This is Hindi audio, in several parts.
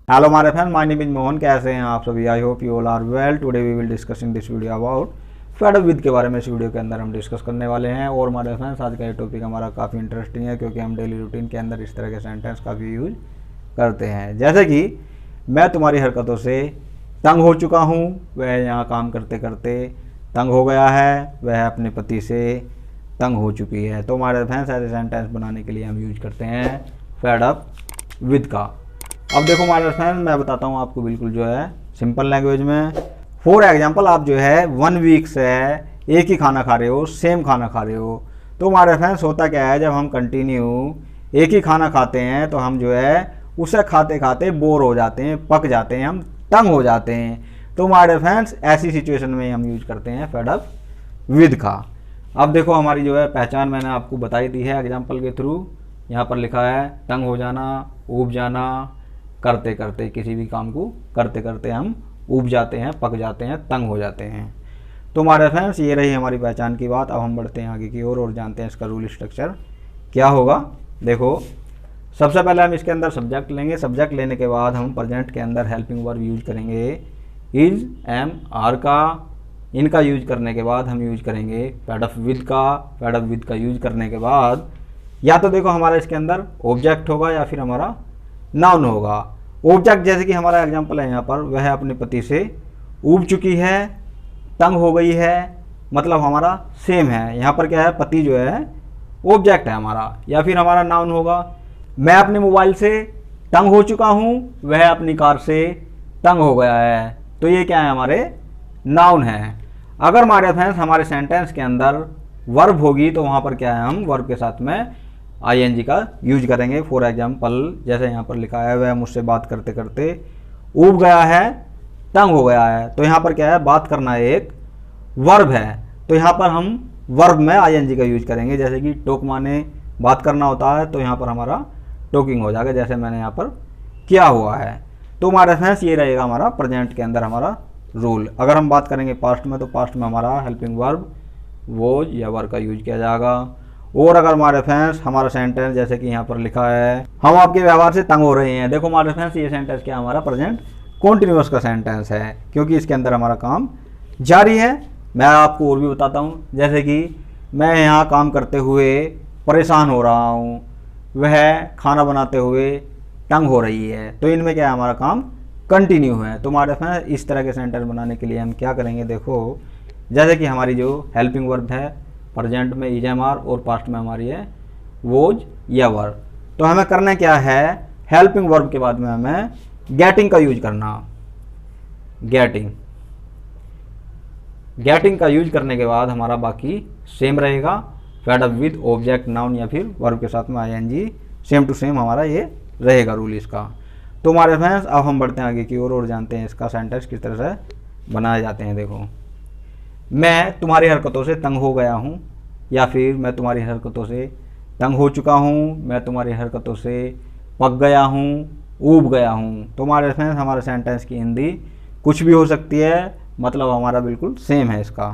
Hello my friend, my name is Mohan. कैसे हैं आप सभी? I hope you all are well. Today we will discuss in this video about fed up with के बारे में। इस वीडियो के अंदर हम डिस्कस करने वाले हैं। और माय फ्रेंड्स, आज का ये टॉपिक हमारा काफ़ी इंटरेस्टिंग है क्योंकि हम डेली रूटीन के अंदर इस तरह के सेंटेंस काफ़ी यूज करते हैं। जैसे कि मैं तुम्हारी हरकतों से तंग हो चुका हूँ, वह यहाँ काम करते करते तंग हो गया है, वह अपने पति से तंग हो चुकी है। तो हमारे फ्रेंड्स, ऐसे सेंटेंस बनाने के लिए हम यूज करते हैं फेड अप विद का। अब देखो हमारे फ्रेंड्स, मैं बताता हूँ आपको बिल्कुल जो है सिंपल लैंग्वेज में। फॉर एग्जांपल, आप जो है 1 वीक से एक ही खाना खा रहे हो, सेम खाना खा रहे हो। तो हमारे फ्रेंड्स, होता क्या है, जब हम कंटिन्यू एक ही खाना खाते हैं तो हम जो है उसे खाते खाते बोर हो जाते हैं, पक जाते हैं, हम तंग हो जाते हैं। तो हमारे फ्रेंड्स, ऐसी सिचुएशन में हम यूज करते हैं फेड अप विद का। अब देखो हमारी जो है पहचान मैंने आपको बताई दी है एग्जाम्पल के थ्रू। यहाँ पर लिखा है तंग हो जाना, ऊब जाना, करते करते, किसी भी काम को करते करते हम ऊब जाते हैं, पक जाते हैं, तंग हो जाते हैं। तो हमारे फ्रेंड्स, ये रही हमारी पहचान की बात। अब हम बढ़ते हैं आगे की ओर और जानते हैं इसका रूल स्ट्रक्चर क्या होगा। देखो, सबसे पहले हम इसके अंदर सब्जेक्ट लेंगे। सब्जेक्ट लेने के बाद हम प्रेजेंट के अंदर हेल्पिंग वर्ब यूज करेंगे इज, एम, आर का। इनका यूज करने के बाद हम यूज करेंगे फेड अप विद का। फेड अप विद का यूज करने के बाद या तो देखो हमारा इसके अंदर ऑब्जेक्ट होगा या फिर हमारा नाउन होगा। ऑब्जेक्ट जैसे कि हमारा एग्जांपल है यहाँ पर, वह अपने पति से ऊब चुकी है, तंग हो गई है, मतलब हमारा सेम है। यहाँ पर क्या है, पति जो है ऑब्जेक्ट है हमारा। या फिर हमारा नाउन होगा, मैं अपने मोबाइल से तंग हो चुका हूँ, वह अपनी कार से तंग हो गया है। तो ये क्या है, हमारे नाउन है। अगर हमारे फ्रेंड्स हमारे सेंटेंस के अंदर वर्ब होगी तो वहाँ पर क्या है, हम वर्ब के साथ में आईएनजी का यूज करेंगे। फॉर एग्जाम्पल, जैसे यहाँ पर लिखा है, वह मुझसे बात करते करते ऊब गया है, तंग हो गया है। तो यहाँ पर क्या है, बात करना एक वर्ब है। तो यहाँ पर हम वर्ब में आईएनजी का यूज करेंगे। जैसे कि टॉक माने बात करना होता है, तो यहाँ पर हमारा टॉकिंग हो जाएगा, जैसे मैंने यहाँ पर किया हुआ है। तो हमारे फ्रेंड्स, ये रहेगा हमारा प्रेजेंट के अंदर हमारा रूल। अगर हम बात करेंगे पास्ट में, तो पास्ट में हमारा हेल्पिंग वर्ब वोज या वर का यूज किया जाएगा। और अगर हमारे फ्रेंड्स हमारा सेंटेंस जैसे कि यहाँ पर लिखा है, हम आपके व्यवहार से तंग हो रहे हैं। देखो हमारे फ्रेंड्स, ये सेंटेंस क्या हमारा प्रेजेंट कॉन्टिन्यूअस का सेंटेंस है क्योंकि इसके अंदर हमारा काम जारी है। मैं आपको और भी बताता हूँ, जैसे कि मैं यहाँ काम करते हुए परेशान हो रहा हूँ, वह खाना बनाते हुए तंग हो रही है। तो इनमें क्या है, हमारा काम कंटिन्यू है। तो हमारे फ्रेंड्स, इस तरह के सेंटेंस बनाने के लिए हम क्या करेंगे, देखो जैसे कि हमारी जो हेल्पिंग वर्ब है प्रेजेंट में इज, एम, आर, और पास्ट में हमारी है वोज या वर। तो हमें करना क्या है, हेल्पिंग वर्ब के बाद में हमें गेटिंग का यूज करना। गेटिंग का यूज करने के बाद हमारा बाकी सेम रहेगा। Fade up with, object, noun या फिर वर्ब के साथ में आईएनजी, सेम टू सेम हमारा ये रहेगा रूल इसका। तो हमारे फ्रेंड्स, अब हम बढ़ते हैं आगे की ओर और जानते हैं इसका सेंटेंस किस तरह से बनाए जाते हैं। देखो, मैं तुम्हारी हरकतों से तंग हो गया हूँ, या फिर मैं तुम्हारी हरकतों से तंग हो चुका हूँ, मैं तुम्हारी हरकतों से पक गया हूँ, ऊब गया हूँ। तो हमारे फ्रेंड्स, हमारे सेंटेंस की हिंदी कुछ भी हो सकती है, मतलब हमारा बिल्कुल सेम है इसका।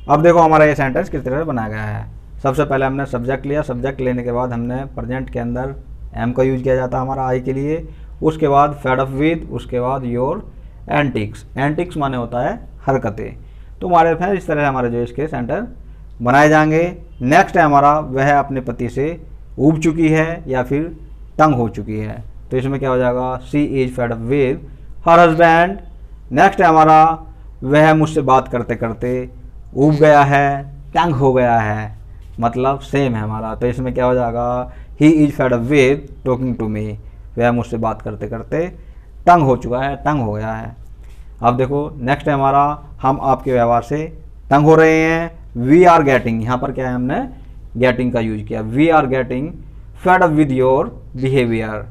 अब देखो हमारा ये सेंटेंस किस तरह से बनाया गया है। सबसे पहले हमने सब्जेक्ट लिया। सब्जेक्ट लेने के बाद हमने प्रेजेंट के अंदर एम का यूज किया जाता है हमारा आई के लिए। उसके बाद फेड अप विद, उसके बाद योर एंटिक्स। एंटिक्स माने होता है हरकतें। तो हमारे फ्रेंड्स, इस तरह से हमारे जो इसके सेंटर बनाए जाएंगे। नेक्स्ट है हमारा, वह अपने पति से ऊब चुकी है या फिर तंग हो चुकी है। तो इसमें क्या हो जाएगा, she is fed up with her husband. Next है हमारा, वह मुझसे बात करते करते ऊब गया है, तंग हो गया है, मतलब सेम है हमारा। तो इसमें क्या हो जाएगा, he is fed up with talking to me. वह मुझसे बात करते करते तंग हो चुका है, तंग हो गया है। अब देखो नेक्स्ट है हमारा, हम आपके व्यवहार से तंग हो रहे हैं। वी आर गेटिंग, यहाँ पर क्या है, हमने गेटिंग का यूज किया। We are getting fed up with your behaviour.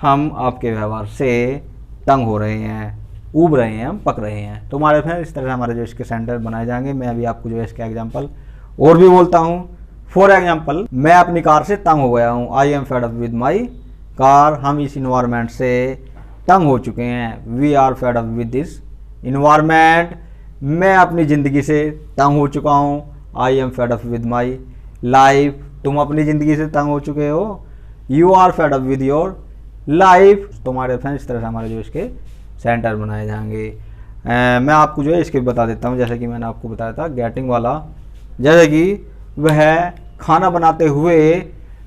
हम आपके व्यवहार से तंग हो रहे हैं, ऊब रहे हैं, हम पक रहे हैं। तो हमारे फ्रेंड्स, इस तरह से हमारे जो इसके सेंटेंस बनाए जाएंगे। मैं अभी आपको जो है इसका एग्जाम्पल और भी बोलता हूँ। फॉर एग्जाम्पल, मैं अपनी कार से तंग हो गया हूँ, I am fed up with my car. हम इस इन्वायरमेंट से तंग हो चुके हैं, we are fed up with this environment. मैं अपनी ज़िंदगी से तंग हो चुका हूँ, I am fed up with my life. तुम अपनी ज़िंदगी से तंग हो चुके हो, you are fed up with your life. तो हमारे फ्रेंड्स इस तरह से हमारे जो इसके सेंटर बनाए जाएंगे। मैं आपको जो है इसके बता देता हूँ, जैसे कि मैंने आपको बताया था गेटिंग वाला, जैसे कि वह खाना बनाते हुए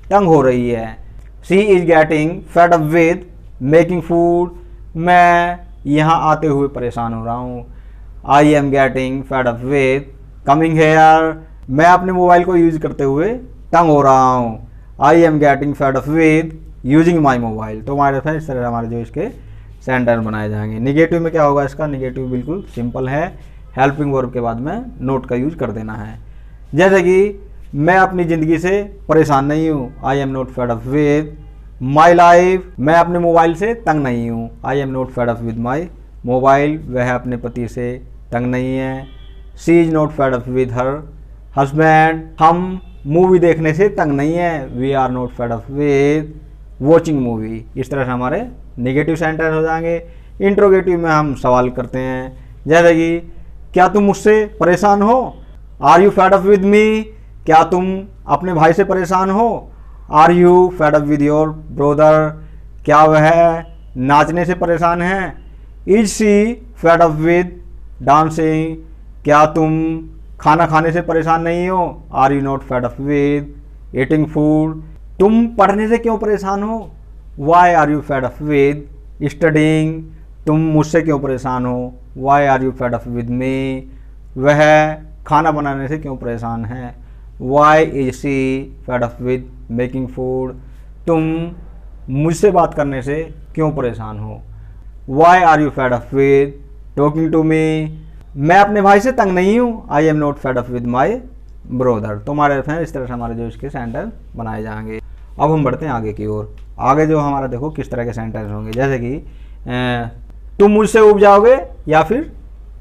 तंग हो रही है। She is getting fed up with making food. मैं यहाँ आते हुए परेशान हो रहा हूँ। I am getting fed up with coming here. मैं अपने मोबाइल को यूज करते हुए तंग हो रहा हूँ। I am getting fed up with using my mobile. तो हमारे फ्रेंड्स इस तरह हमारे जो इसके सेंटर बनाए जाएंगे। निगेटिव में क्या होगा इसका? निगेटिव बिल्कुल सिंपल है, हेल्पिंग वर्ब के बाद में नोट का यूज कर देना है। जैसे कि मैं अपनी ज़िंदगी से परेशान नहीं हूँ। I am not fed up with my life. मैं अपने मोबाइल से तंग नहीं हूँ। I am not fed up with my mobile. वह अपने पति से तंग नहीं है। She is not fed up with her husband. हम मूवी देखने से तंग नहीं है। We are not fed up with watching movie. इस तरह से हमारे नेगेटिव सेंटेंस हो जाएंगे। इंट्रोगेटिव में हम सवाल करते हैं, जैसे कि क्या तुम मुझसे परेशान हो? Are you fed up with me? क्या तुम अपने भाई से परेशान हो? Are you fed up with your brother? क्या वह नाचने से परेशान है? Is she fed up with dancing? क्या तुम खाना खाने से परेशान नहीं हो? Are you not fed up with eating food? तुम पढ़ने से क्यों परेशान हो? Why are you fed up with studying? तुम मुझसे क्यों परेशान हो? Why are you fed up with me? वह खाना बनाने से क्यों परेशान है? Why is she fed up with making food? तुम मुझसे बात करने से क्यों परेशान हो? Why are you fed up with talking to me? मैं अपने भाई से तंग नहीं हूँ। I am not fed up with my brother. तो हमारे फ्रेंड इस तरह से हमारे जो इसके सेंटेंस बनाए जाएंगे। अब हम बढ़ते हैं आगे की ओर। आगे जो हमारा देखो किस तरह के सेंटेंस होंगे, जैसे कि तुम मुझसे उब जाओगे या फिर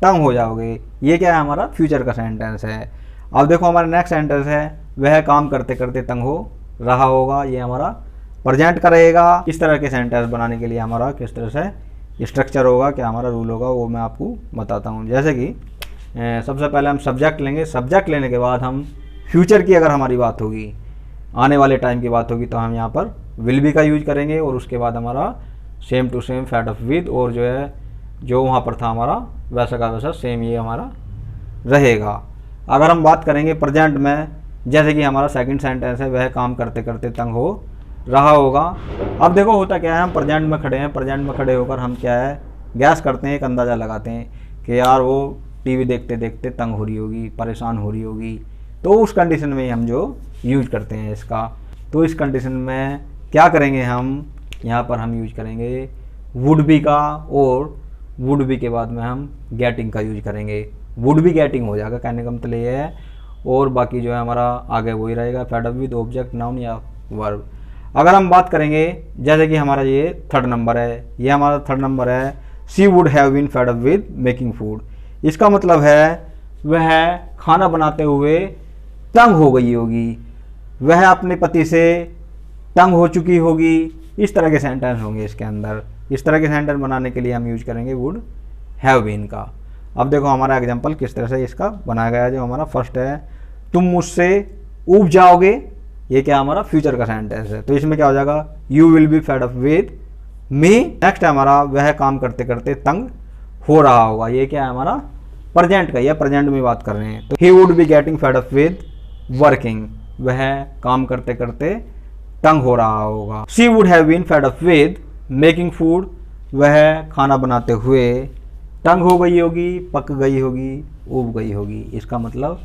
तंग हो जाओगे। ये क्या है? हमारा फ्यूचर का सेंटेंस है। अब देखो हमारा नेक्स्ट सेंटेंस है, वह काम करते करते तंग हो रहा होगा। ये हमारा प्रेजेंट का रहेगा। इस तरह के सेंटेंस बनाने के लिए हमारा किस तरह से स्ट्रक्चर होगा, क्या हमारा रूल होगा, वो मैं आपको बताता हूँ। जैसे कि सबसे पहले हम सब्जेक्ट लेंगे। सब्जेक्ट लेने के बाद हम फ्यूचर की अगर हमारी बात होगी, आने वाले टाइम की बात होगी, तो हम यहाँ पर विल बी का यूज करेंगे और उसके बाद हमारा same to same fed up with, और जो है जो वहाँ पर था हमारा वैसा का वैसा सेम ये हमारा रहेगा। अगर हम बात करेंगे प्रेजेंट में, जैसे कि हमारा सेकंड सेंटेंस है, वह काम करते करते तंग हो रहा होगा। अब देखो होता क्या है, हम प्रेजेंट में खड़े हैं। प्रेजेंट में खड़े होकर हम क्या है, गैस करते हैं, एक अंदाज़ा लगाते हैं कि यार वो टीवी देखते देखते तंग हो रही होगी, परेशान हो रही होगी। तो उस कंडीशन में हम जो यूज करते हैं इसका, तो इस कंडीशन में क्या करेंगे हम, यहाँ पर हम यूज करेंगे वुड बी का, और वुड बी के बाद में हम गेटिंग का यूज करेंगे। वुड बी गेटिंग हो जाएगा, कहने का मतलब ये है। और बाकी जो है हमारा आगे वही रहेगा, fade up with object, noun या वर्ब। अगर हम बात करेंगे, जैसे कि हमारा ये थर्ड नंबर है, ये हमारा थर्ड नंबर है, she would have been fed up with making food. इसका मतलब है वह खाना बनाते हुए तंग हो गई होगी, वह अपने पति से तंग हो चुकी होगी। इस तरह के सेंटेंस होंगे इसके अंदर। इस तरह के सेंटेंस बनाने के लिए हम यूज करेंगे वुड हैव बीन का। अब देखो हमारा एग्जांपल किस तरह से इसका बनाया गया है। जो हमारा फर्स्ट है, तुम मुझसे ऊब जाओगे, ये क्या हमारा फ्यूचर का सेंटेंस है, तो इसमें क्या हो जाएगा, you will be fed up with me. Next है हमारा, वह काम करते करते तंग हो रहा होगा, ये क्या है हमारा प्रेजेंट का, ये प्रेजेंट में बात कर रहे हैं। तो he would be getting fed up with working, वह काम करते करते तंग हो रहा होगा। She would have been fed up with making food, वह खाना बनाते हुए तंग हो गई होगी, पक गई होगी, उब गई होगी। इसका मतलब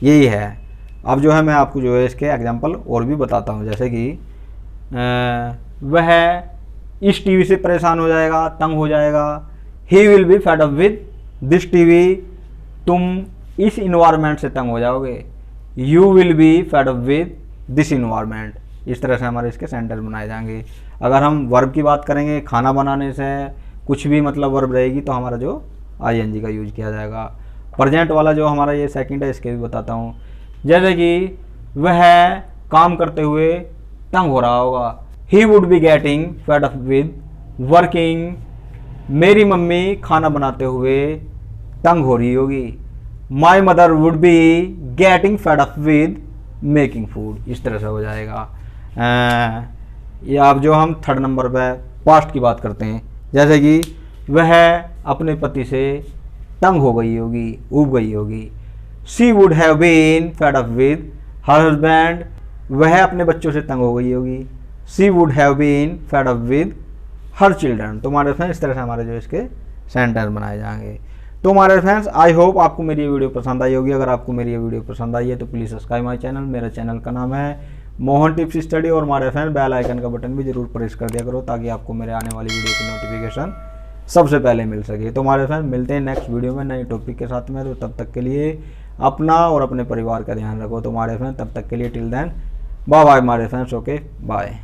यही है। अब जो है मैं आपको जो है इसके एग्जांपल और भी बताता हूँ, जैसे कि वह इस टीवी से परेशान हो जाएगा, तंग हो जाएगा। He will be fed up with this TV, तुम इस इन्वायरमेंट से तंग हो जाओगे। You will be fed up with this environment. इस तरह से हमारे इसके सेंटेंस बनाए जाएंगे। अगर हम वर्ब की बात करेंगे, खाना बनाने से कुछ भी मतलब वर्ब रहेगी, तो हमारा जो आईएनजी का यूज किया जाएगा। प्रेजेंट वाला जो हमारा ये सेकंड है, इसके भी बताता हूँ। जैसे कि वह काम करते हुए तंग हो रहा होगा, ही would be getting fed up with working. मेरी मम्मी खाना बनाते हुए तंग हो रही होगी। My mother would be getting fed up with making food. इस तरह से हो जाएगा। या अब जो हम थर्ड नंबर पे पास्ट की बात करते हैं, जैसे कि वह अपने पति से तंग हो गई होगी, ऊब गई होगी। She would have been fed up with her husband, वह अपने बच्चों से तंग हो गई होगी। She would have been fed up with her children. तो हमारे फ्रेंड्स इस तरह से हमारे जो इसके सेंटेंस बनाए जाएंगे। तो हमारे फ्रेंड्स आई होप आपको मेरी ये वीडियो पसंद आई होगी। अगर आपको मेरी ये वीडियो पसंद आई है तो प्लीज़ सब्सक्राइब माय चैनल। मेरा चैनल का नाम है मोहन टिप्स स्टडी, और हमारे फ्रेंड्स बेल आइकन का बटन भी जरूर प्रेस कर दिया करो ताकि आपको मेरे आने वाली वीडियो की नोटिफिकेशन सबसे पहले मिल सके। तो हमारे फ्रेंड्स मिलते हैं नेक्स्ट वीडियो में नए टॉपिक के साथ में। तो तब तक के लिए अपना और अपने परिवार का ध्यान रखो। तो हमारे फ्रेंड्स तब तक के लिए टिल देन बाय बाय हमारे फ्रेंड्स, ओके बाय।